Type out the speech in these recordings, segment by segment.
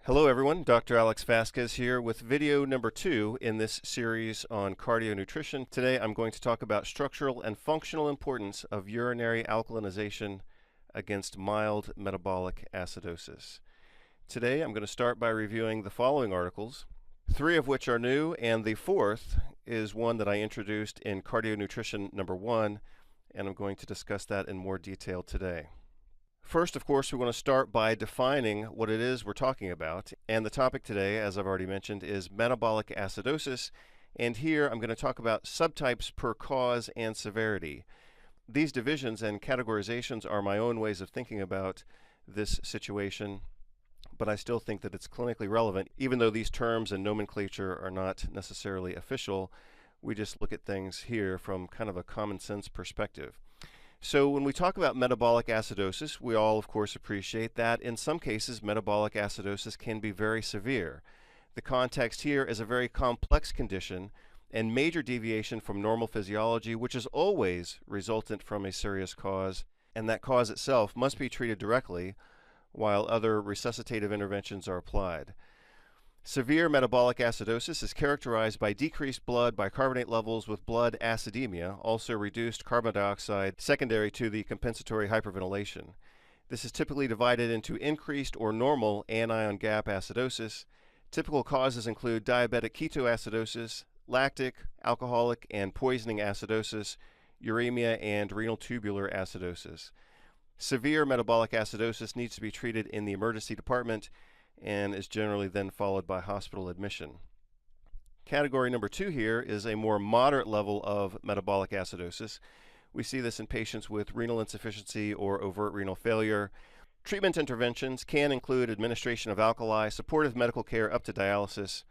Hello everyone, Dr. Alex Vasquez here with video number 2 in this series on cardio nutrition. Today I'm going to talk about structural and functional importance of urinary alkalinization against mild metabolic acidosis. Today I'm going to start by reviewing the following articles, 3 of which are new, and the 4th is one that I introduced in Cardio Nutrition number 1, and I'm going to discuss that in more detail today. First, of course, we want to start by defining what it is we're talking about. And the topic today, as I've already mentioned, is metabolic acidosis. And here I'm going to talk about subtypes per cause and severity. These divisions and categorizations are my own ways of thinking about this situation, but I still think that it's clinically relevant. Even though these terms and nomenclature are not necessarily official, we just look at things here from kind of a common sense perspective. So when we talk about metabolic acidosis, we all, of course, appreciate that in some cases metabolic acidosis can be very severe. The context here is a very complex condition and major deviation from normal physiology, which is always resultant from a serious cause, and that cause itself must be treated directly while other resuscitative interventions are applied. Severe metabolic acidosis is characterized by decreased blood bicarbonate levels with blood acidemia, also reduced carbon dioxide secondary to the compensatory hyperventilation. This is typically divided into increased or normal anion gap acidosis. Typical causes include diabetic ketoacidosis, lactic, alcoholic, and poisoning acidosis, uremia, and renal tubular acidosis. Severe metabolic acidosis needs to be treated in the emergency department and is generally then followed by hospital admission. Category number 2 here is a more moderate level of metabolic acidosis. We see this in patients with renal insufficiency or overt renal failure. Treatment interventions can include administration of alkali, supportive medical care up to dialysis,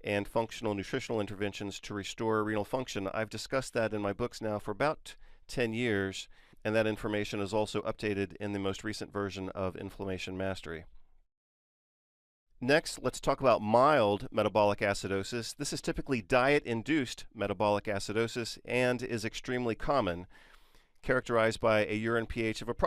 and functional nutritional interventions to restore renal function. I've discussed that in my books now for about 10 years, and that information is also updated in the most recent version of Inflammation Mastery. Next, let's talk about mild metabolic acidosis. This is typically diet-induced metabolic acidosis and is extremely common, characterized by a urine pH of approximately